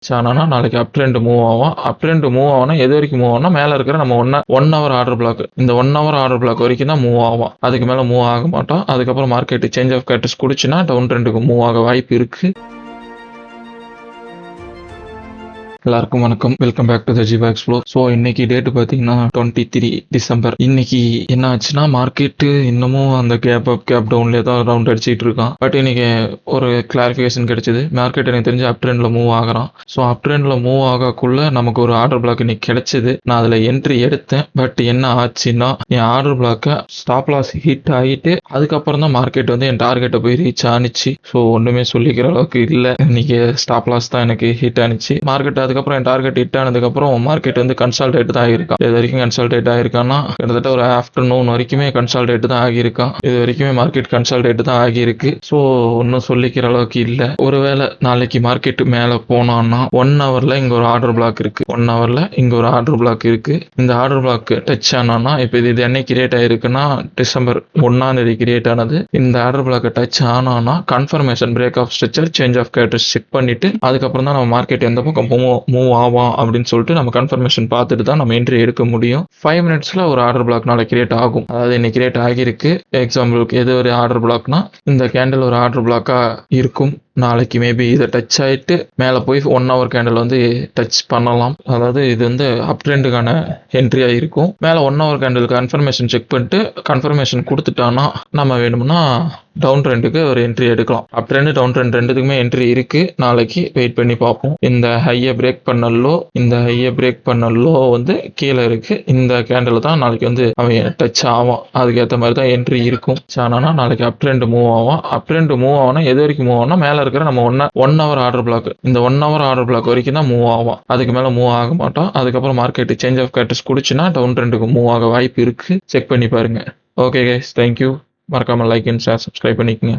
ஆனா நாளைக்கு அப் trend move ஆகும். அப் ட்ரெண்ட் மூவ் ஆகும்னா எது வரைக்கும் மூவ் ஆகும்னா மேல இருக்கிற நம்ம ஒன் ஹவர் ஆர்டர் பிளாக், இந்த 1 ஹவர் ஆர்டர் பிளாக் வரைக்கும் தான் மூவ் ஆகும். அதுக்கு மேல மூவ் ஆக மாட்டோம். அதுக்கப்புறம் மார்க்கெட் சேஞ்ச் ஆஃப் கேட்டஸ் குடிச்சுன்னா டவுன் ட்ரெண்டுக்கு மூவ் ஆக வாய்ப்பு இருக்கு. எல்லாருக்கும் வணக்கம். Welcome back to the Jeeva Explore. So இன்னைக்கு டேட்டு பார்த்தீங்கன்னா 23 டிசம்பர். இன்னைக்கு என்ன ஆச்சுன்னா மார்க்கெட்டு இன்னமும் அந்த கேப் அப் கேப் டவுன்லேயே தான் ரவுண்ட் அடிச்சிட்டு இருக்கான். பட் இன்னைக்கு ஒரு கிளாரிஃபிகேஷன் கிடைச்சது. மார்க்கெட் எனக்கு தெரிஞ்சு அப் ட்ரெண்ட்ல மூவ் ஆகிறான். ஸோ அப் ட்ரெண்ட்ல மூவ் ஆகக்குள்ள நமக்கு ஒரு ஆர்டர் பிளாக் இன்னைக்கு கிடைச்சது. நான் அதில் என்ட்ரி எடுத்தேன். பட் என்ன ஆச்சுன்னா என் ஆர்டர் பிளாக்கை ஸ்டாப் லாஸ் ஹிட் ஆகிட்டு அதுக்கப்புறம் தான் மார்க்கெட் வந்து என் டார்கெட்டை போய் ரீச் ஆனிச்சு. ஸோ ஒன்றுமே சொல்லிக்கிற அளவுக்கு இல்லை. இன்னைக்கு ஸ்டாப் லாஸ் தான் எனக்கு ஹிட் ஆனிச்சு. மார்க்கெட் அதுக்கப்புறம் என் டார்கெட் ஹிட் ஆனதுக்கப்புறம் மார்க்கெட் வந்து கன்சால்டேட் தான் ஆகிருக்கான். இது வரைக்கும் கன்சால்டேட் ஆகிருக்கான்னா கிட்டத்தட்ட ஒரு ஆஃப்டர்நூன் வரைக்குமே கன்சால்டேட் தான் ஆகியிருக்கான். இது வரைக்குமே மார்க்கெட் கன்சால்டேட் தான் ஆகியிருக்கு. ஸோ ஒன்றும் சொல்லிக்கிற அளவுக்கு இல்லை. ஒருவேளை நாளைக்கு மார்க்கெட் மேலே போனான்னா 1 ஹவர்ல இங்கே ஒரு ஆர்டர் பிளாக் இருக்கு. 1 ஹவர்ல இங்கே ஒரு ஆர்டர் பிளாக் இருக்கு. இந்த ஆர்டர் பிளாக் டச் ஆனான்னா இப்போ இது என்னைக்கு கிரியேட் ஆயிருக்குன்னா டிசம்பர் 1 கிரியேட் ஆனது. இந்த ஆர்டர் பிளாக் டச் ஆனான்னா confirmation break of structure change of கேட்டஸ் செக் பண்ணிட்டு அதுக்கப்புறம் தான் நம்ம மார்க்கெட் எந்த பக்கம் மூவ் ஆவாம் அப்படின்னு சொல்லிட்டு நம்ம கன்ஃபர்மேஷன் பார்த்துட்டு தான் நம்ம என்ட்ரி எடுக்க முடியும். 5 மினிட்ஸ்ல ஒரு ஆர்டர் பிளாக் நாளை கிரியேட் ஆகும். அதாவது இன்னைக்கு கிரியேட் ஆகியிருக்கு. எக்ஸாம்பிளுக்கு எது ஒரு ஆர்டர் பிளாக்னா இந்த கேண்டில் ஒரு ஆர்டர் பிளாக்கா இருக்கும். நாளைக்கு மேபி இதை டச் ஆகிட்டு மேலே போய் 1 ஹவர் கேண்டில் வந்து டச் பண்ணலாம். அதாவது இது வந்து அப் ட்ரெண்டுக்கான என்ட்ரியாக இருக்கும். மேலே 1 ஹவர் கேண்டில் கன்ஃபர்மேஷன் செக் பண்ணிட்டு கன்ஃபர்மேஷன் கொடுத்துட்டானா நம்ம வேணும்னா டவுன் ட்ரெண்டுக்கு ஒரு என்ட்ரி எடுக்கலாம். அப் ட்ரெண்டு டவுன் ட்ரெண்ட் ரெண்டுத்துக்குமே என்ட்ரி இருக்கு. நாளைக்கு வெயிட் பண்ணி பார்ப்போம். இந்த ஹையை பிரேக் பண்ண லோ வந்து கீழே இருக்கு. இந்த கேண்டில் தான் நாளைக்கு வந்து அவன் டச் ஆவான். அதுக்கேற்ற மாதிரி தான் என்ட்ரி இருக்கும். ஆனால் நாளைக்கு அப் ட்ரெண்ட் மூவ் ஆகும். அப் ட்ரெண்ட் மூவ் ஆகும்னா எது வரைக்கும் மூவ் ஆகும்னா மேலே இருக்கிற நம்ம ஒன் ஹவர் ஆர்டர் பிளாக், இந்த 1 ஹவர் ஆர்டர் பிளாக் வரைக்கும் தான் மூவ் ஆகும். அதுக்கு மேல மூவ் ஆக மாட்டோம். அதுக்கப்புறம் மார்க்கெட் சேஞ்ச் ஆஃப் கேட்டஸ் குடிச்சுன்னா டவுன் ட்ரெண்டுக்கு மூவ் ஆக வாய்ப்பு இருக்கு. செக் பண்ணி பாருங்க. Okay guys, thank you. மறக்காம லைக் அண்ட் ஷேர், சப்ஸ்கிரைப் பண்ணிக்கங்க.